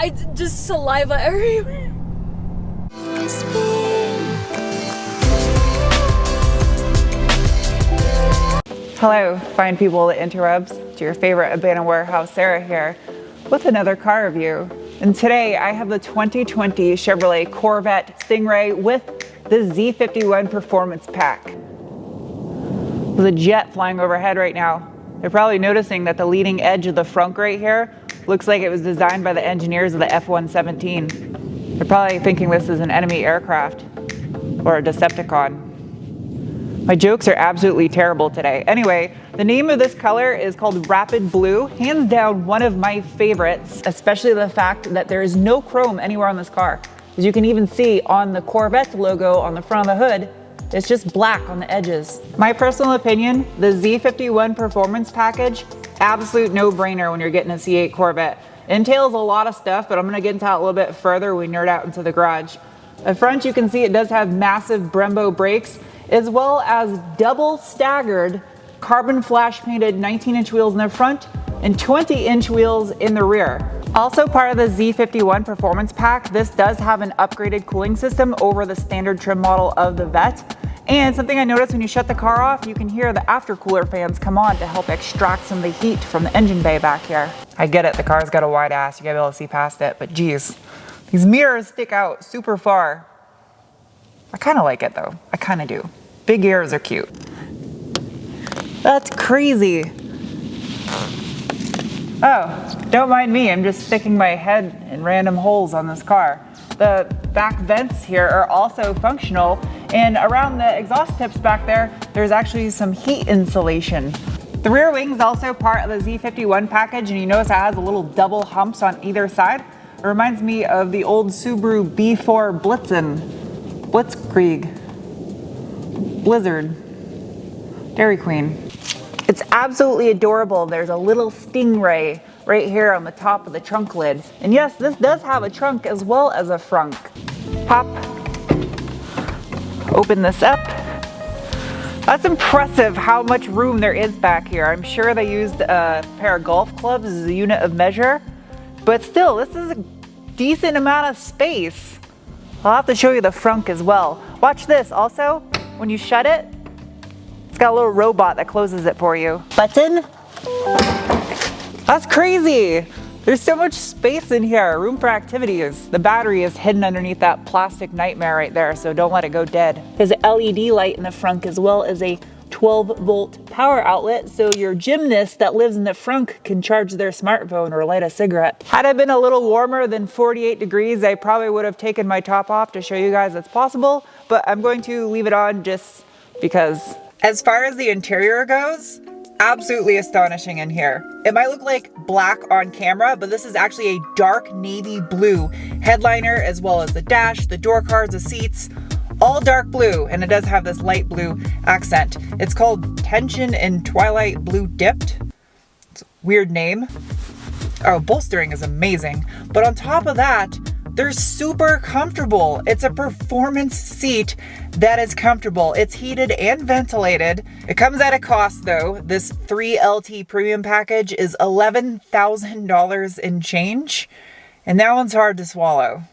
just saliva everywhere. Hello, fine people of the interwebs. It's your favorite abandoned warehouse, Sarah here, with another car review. And today I have the 2020 Chevrolet Corvette Stingray with the Z51 Performance Pack. There's a jet flying overhead right now. You're probably noticing that the leading edge of the frunk right here looks like it was designed by the engineers of the F-117. You're probably thinking this is an enemy aircraft or a Decepticon. My jokes are absolutely terrible today. Anyway, the name of this color is called Rapid Blue. Hands down, one of my favorites, especially the fact that there is no chrome anywhere on this car. As you can even see on the Corvette logo on the front of the hood, it's just black on the edges. My personal opinion, the Z51 Performance Package, absolute no-brainer when you're getting a C8 Corvette. It entails a lot of stuff, but I'm gonna get into that a little bit further when we nerd out into the garage. Up front, you can see it does have massive Brembo brakes, as well as double staggered carbon flash painted 19-inch wheels in the front and 20-inch wheels in the rear. Also part of the Z51 Performance Pack, this does have an upgraded cooling system over the standard trim model of the Vette. And something I noticed when you shut the car off, you can hear the aftercooler fans come on to help extract some of the heat from the engine bay back here. I get it, the car's got a wide ass, you gotta be able to see past it, but geez, these mirrors stick out super far. I kinda like it though, I kinda do. Big ears are cute. That's crazy. Oh, don't mind me, I'm just sticking my head in random holes on this car. The back vents here are also functional, and around the exhaust tips back there, there's actually some heat insulation. The rear wing's also part of the Z51 package, and you notice it has a little double humps on either side. It reminds me of the old Subaru B4 Blitzkrieg, Blizzard, Dairy Queen. It's absolutely adorable. There's a little Stingray right here on the top of the trunk lid. And yes, this does have a trunk as well as a frunk. Pop. Open this up. That's impressive how much room there is back here. I'm sure they used a pair of golf clubs as a unit of measure, but still, this is a decent amount of space. I'll have to show you the frunk as well. Watch this. Also, when you shut it, it's got a little robot that closes it for you. Button. That's crazy. There's so much space in here, room for activities. The battery is hidden underneath that plastic nightmare right there, so don't let it go dead. There's an LED light in the front as well as a 12-volt power outlet, so your gymnast that lives in the front can charge their smartphone or light a cigarette. Had it been a little warmer than 48 degrees, I probably would have taken my top off to show you guys it's possible, but I'm going to leave it on just because. As far as the interior goes, absolutely astonishing in here. It might look like black on camera, but this is actually a dark navy blue headliner, as well as the dash, the door cards, the seats, all dark blue, and it does have this light blue accent. It's called Tension and Twilight Blue Dipped. It's a weird name. Oh, bolstering is amazing. But on top of that, they're super comfortable. It's a performance seat that is comfortable. It's heated and ventilated. It comes at a cost though. This 3LT premium package is $11,000 in change, and that one's hard to swallow.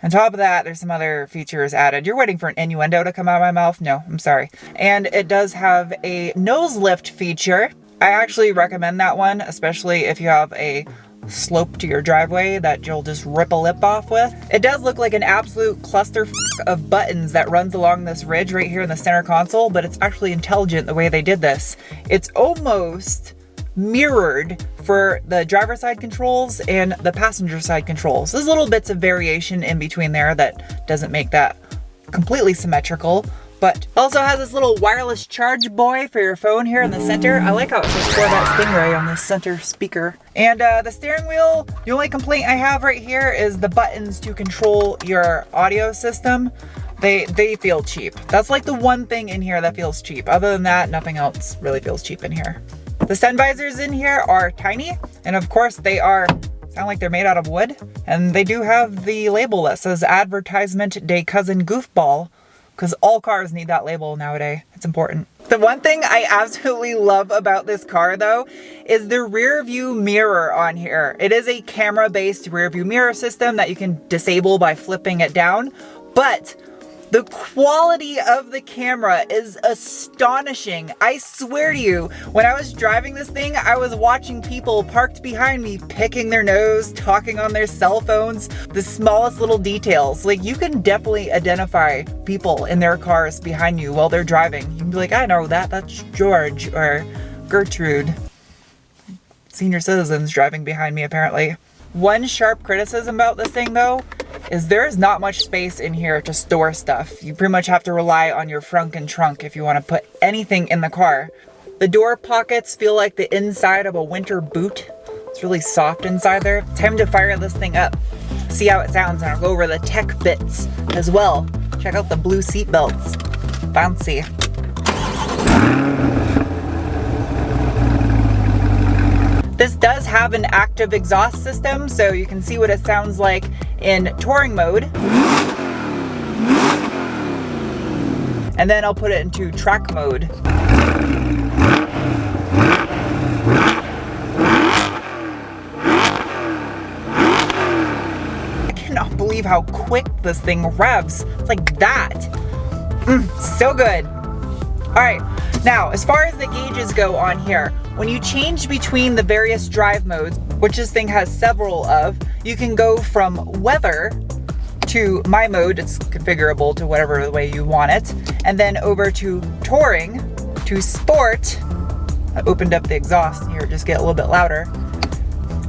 On top of that, there's some other features added. You're waiting for an innuendo to come out of my mouth? No, I'm sorry. And it does have a nose lift feature. I actually recommend that one, especially if you have a slope to your driveway that you'll just rip a lip off with. It does look like an absolute cluster of buttons that runs along this ridge right here in the center console, but it's actually intelligent the way they did this. It's almost mirrored for the driver side controls and the passenger side controls. There's little bits of variation in between there that doesn't make that completely symmetrical, but also has this little wireless charge buoy for your phone here in the center. I like how it says Corvette Stingray on the center speaker. And the steering wheel, the only complaint I have right here is the buttons to control your audio system. They feel cheap. That's like the one thing in here that feels cheap. Other than that, nothing else really feels cheap in here. The sun visors in here are tiny, and of course they sound like they're made out of wood. And they do have the label that says Advertisement de Cousin Goofball, because all cars need that label nowadays. It's important. The one thing I absolutely love about this car though is the rear view mirror on here. It is a camera based rear view mirror system that you can disable by flipping it down, but the quality of the camera is astonishing. I swear to you, when I was driving this thing, I was watching people parked behind me picking their nose, talking on their cell phones, the smallest little details. Like, you can definitely identify people in their cars behind you while they're driving. You can be like, I know that's George or Gertrude. Senior citizens driving behind me apparently. One sharp criticism about this thing though is there is not much space in here to store stuff. You pretty much have to rely on your frunk and trunk if you want to put anything in the car. The door pockets feel like the inside of a winter boot. It's really soft inside there. Time to fire this thing up. See how it sounds, and I'll go over the tech bits as well. Check out the blue seat belts. Bouncy. This does have an active exhaust system, so you can see what it sounds like in touring mode. And then I'll put it into track mode. I cannot believe how quick this thing revs. It's like that. So good. All right, now as far as the gauges go on here, when you change between the various drive modes, which this thing has several of, you can go from weather to my mode, it's configurable to whatever way you want it, and then over to touring, to sport. I opened up the exhaust here, just get a little bit louder.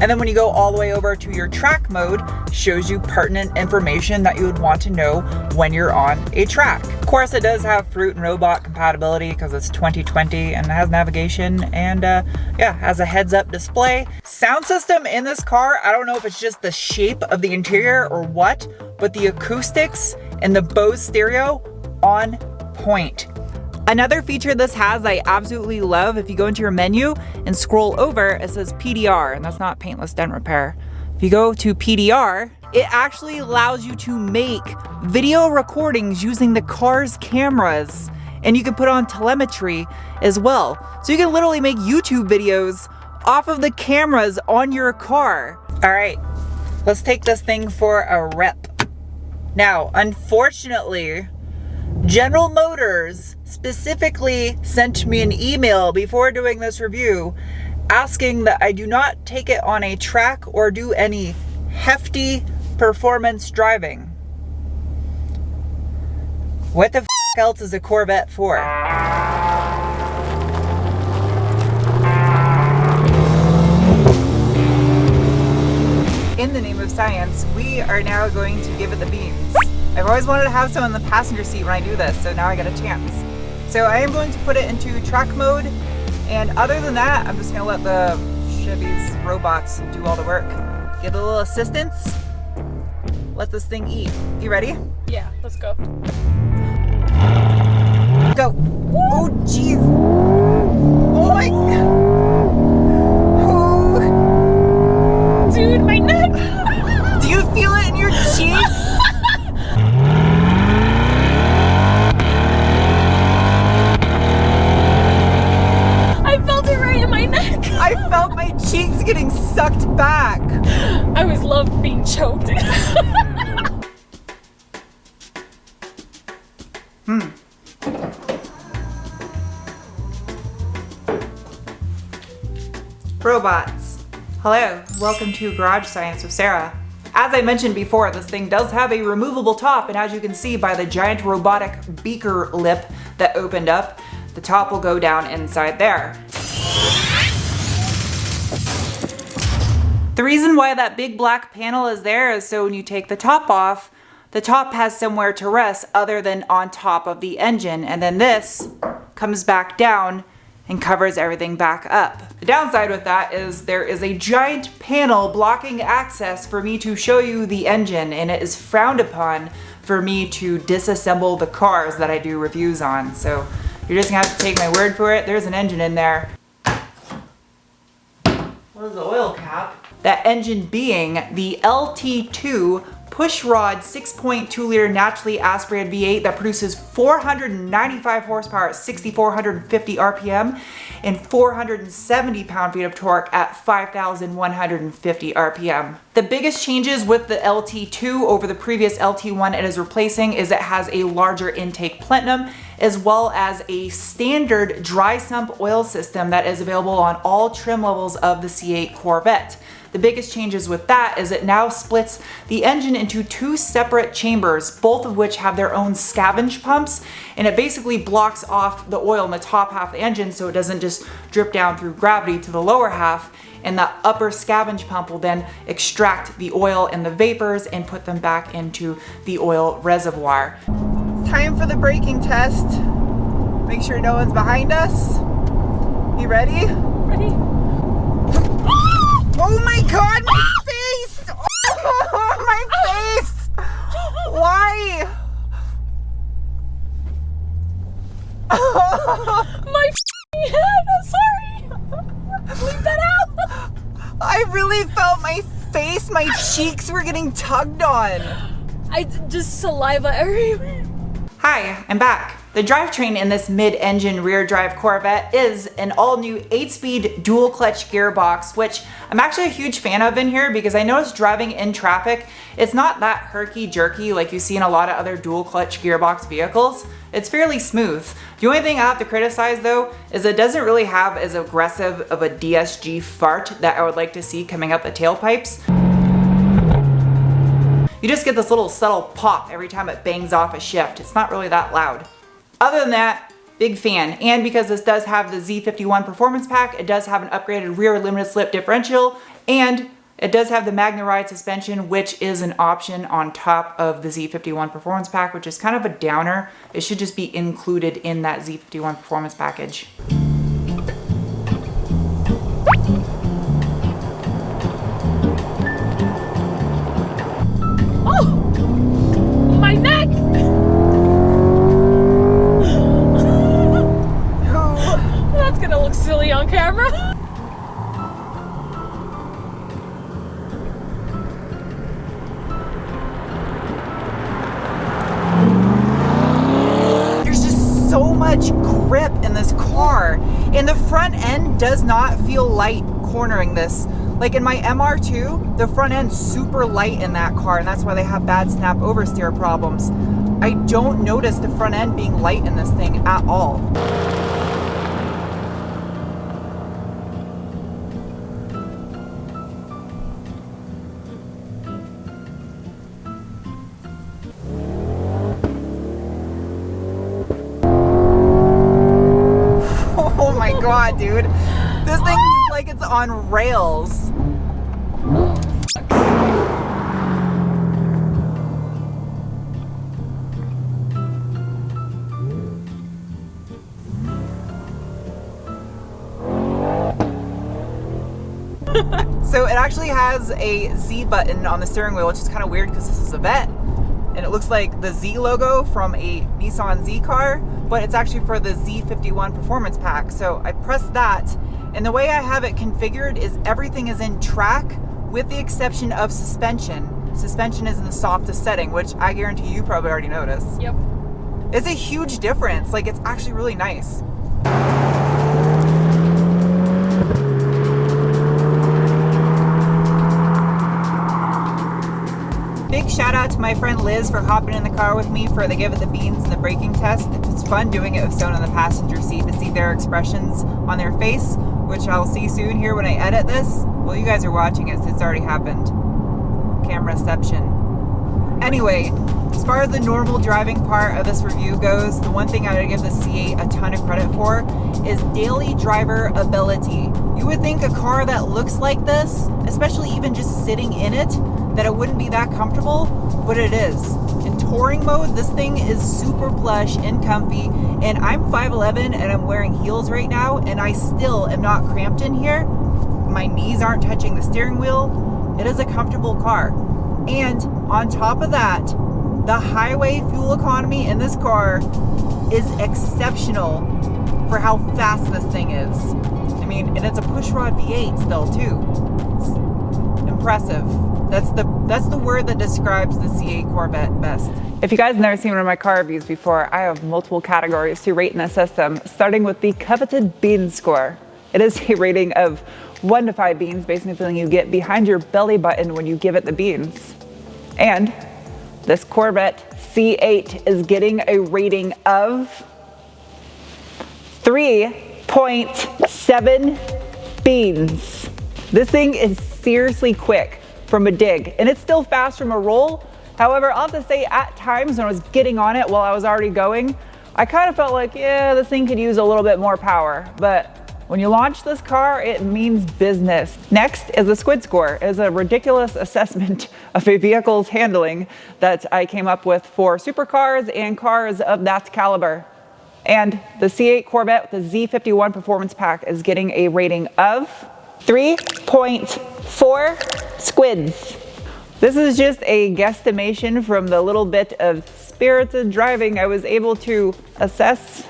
And then when you go all the way over to your track mode, shows you pertinent information that you would want to know when you're on a track. Of course, it does have Fruit and Robot compatibility because it's 2020 and it has navigation and yeah, has a heads-up display. Sound system in this car, I don't know if it's just the shape of the interior or what, but the acoustics and the Bose stereo on point. Another feature this has I absolutely love, if you go into your menu and scroll over, it says PDR, and that's not paintless dent repair. If you go to PDR, it actually allows you to make video recordings using the car's cameras, and you can put on telemetry as well. So you can literally make YouTube videos off of the cameras on your car. All right, let's take this thing for a rep. Now, unfortunately, General Motors specifically sent me an email before doing this review asking that I do not take it on a track or do any hefty performance driving. What the f else is a Corvette for? In the name of science, we are now going to give it the beans. I've always wanted to have someone in the passenger seat when I do this, so now I get a chance. So I am going to put it into track mode, and other than that, I'm just gonna let the Chevy's robots do all the work. Give it a little assistance. Let this thing eat. You ready? Yeah, let's go. Go. Oh, jeez. Oh my God. Oh. Dude, my neck. Do you feel it in your cheeks? I felt my cheeks getting sucked back. I always loved being choked. Robots. Hello, welcome to Garage Science with Sarah. As I mentioned before, this thing does have a removable top, and as you can see by the giant robotic beaker lip that opened up, the top will go down inside there. The reason why that big black panel is there is so when you take the top off, the top has somewhere to rest other than on top of the engine, and then this comes back down and covers everything back up. The downside with that is there is a giant panel blocking access for me to show you the engine, and it is frowned upon for me to disassemble the cars that I do reviews on. So you're just gonna have to take my word for it. There's an engine in there. What is the oil cap? That engine being the LT2 pushrod 6.2 liter naturally aspirated V8 that produces 495 horsepower at 6,450 RPM and 470 pound-feet of torque at 5,150 RPM. The biggest changes with the LT2 over the previous LT1 it is replacing is it has a larger intake plenum as well as a standard dry sump oil system that is available on all trim levels of the C8 Corvette. The biggest changes with that is it now splits the engine into two separate chambers, both of which have their own scavenge pumps, and it basically blocks off the oil in the top half of the engine so it doesn't just drip down through gravity to the lower half, and the upper scavenge pump will then extract the oil and the vapors and put them back into the oil reservoir. It's time for the braking test. Make sure no one's behind us. You ready? Ready? Oh my god, my face! Oh, my face! Why? My head! I'm sorry! Leave that out! I really felt my face, my cheeks were getting tugged on. Just saliva everywhere. Hi, I'm back. The drivetrain in this mid-engine rear drive Corvette is an all-new 8-speed dual clutch gearbox, which I'm actually a huge fan of in here because I noticed driving in traffic, it's not that herky-jerky like you see in a lot of other dual clutch gearbox vehicles. It's fairly smooth. The only thing I have to criticize though is it doesn't really have as aggressive of a DSG fart that I would like to see coming up the tailpipes. You just get this little subtle pop every time it bangs off a shift. It's not really that loud. Other than that, big fan. And because this does have the Z51 performance pack, it does have an upgraded rear limited slip differential, and it does have the Magna Ride suspension, which is an option on top of the Z51 performance pack, which is kind of a downer. It should just be included in that Z51 performance package. Oh! My neck! That's gonna look silly on camera. There's just so much grip in this car, and the front end does not feel light cornering this. Like in my MR2, the front end's super light in that car, and that's why they have bad snap oversteer problems. I don't notice the front end being light in this thing at all. Oh my god, dude. This thing is like it's on rails. So it actually has a Z button on the steering wheel, which is kind of weird because this is a Vette. And it looks like the Z logo from a Nissan Z car, but it's actually for the Z51 performance pack. So I pressed that, and the way I have it configured is everything is in track with the exception of suspension. Suspension is in the softest setting, which I guarantee you probably already noticed. Yep. It's a huge difference. Like, it's actually really nice. Big shout out to my friend Liz for hopping in the car with me for the Give It the Beans and the braking test. It's fun doing it with someone on the passenger seat to see their expressions on their face, which I'll see soon here when I edit this. Well, you guys are watching it, so it's already happened. Cameraception. Anyway, as far as the normal driving part of this review goes, the one thing I would give the C8 a ton of credit for is daily driver ability. You would think a car that looks like this, especially even just sitting in it, that it wouldn't be that comfortable, but it is. In touring mode, this thing is super plush and comfy, and I'm 5'11" and I'm wearing heels right now, and I still am not cramped in here. My knees aren't touching the steering wheel. It is a comfortable car. And on top of that, the highway fuel economy in this car is exceptional for how fast this thing is. I mean, and it's a pushrod V8 still too. It's impressive. That's the word that describes the C8 Corvette best. If you guys have never seen one of my car reviews before, I have multiple categories to rate and assess them, starting with the coveted bean score. It is a rating of 1 to 5 beans, based on the feeling you get behind your belly button when you give it the beans. And this Corvette C8 is getting a rating of 3.7 beans. This thing is seriously quick from a dig, and it's still fast from a roll. However, I'll have to say, at times when I was getting on it while I was already going, I kind of felt like, yeah, this thing could use a little bit more power. But when you launch this car, it means business. Next is the squid score. It is a ridiculous assessment of a vehicle's handling that I came up with for supercars and cars of that caliber. And the C8 Corvette with the Z51 Performance Pack is getting a rating of 3.4 squids. This is just a guesstimation from the little bit of spirited driving I was able to assess.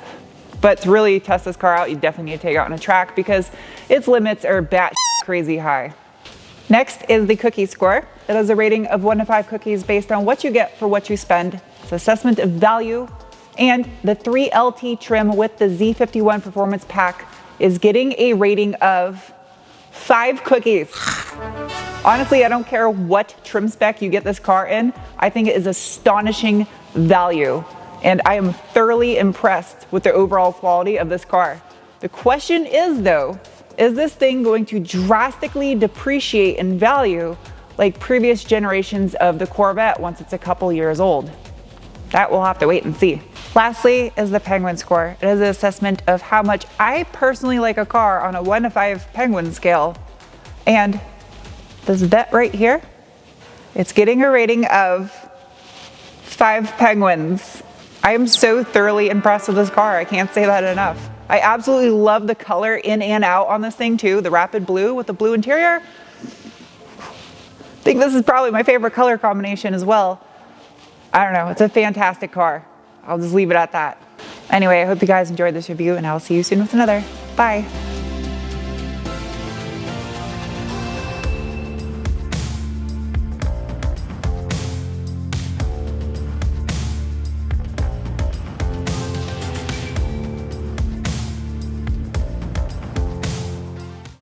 But to really test this car out, you definitely need to take it out on a track because its limits are bat crazy high. Next is the cookie score. It has a rating of 1 to 5 cookies based on what you get for what you spend. It's assessment of value. And the 3LT trim with the Z51 Performance Pack is getting a rating of 5 cookies. Honestly, I don't care what trim spec you get this car in. I think it is astonishing value. And I am thoroughly impressed with the overall quality of this car. The question is though, is this thing going to drastically depreciate in value like previous generations of the Corvette once it's a couple years old? That we'll have to wait and see. Lastly is the Penguin score. It is an assessment of how much I personally like a car on a 1 to 5 Penguin scale. And this Vet right here, it's getting a rating of 5 penguins. I am so thoroughly impressed with this car. I can't say that enough. I absolutely love the color in and out on this thing too. The rapid blue with the blue interior. I think this is probably my favorite color combination as well. I don't know, it's a fantastic car. I'll just leave it at that. Anyway, I hope you guys enjoyed this review and I'll see you soon with another. Bye.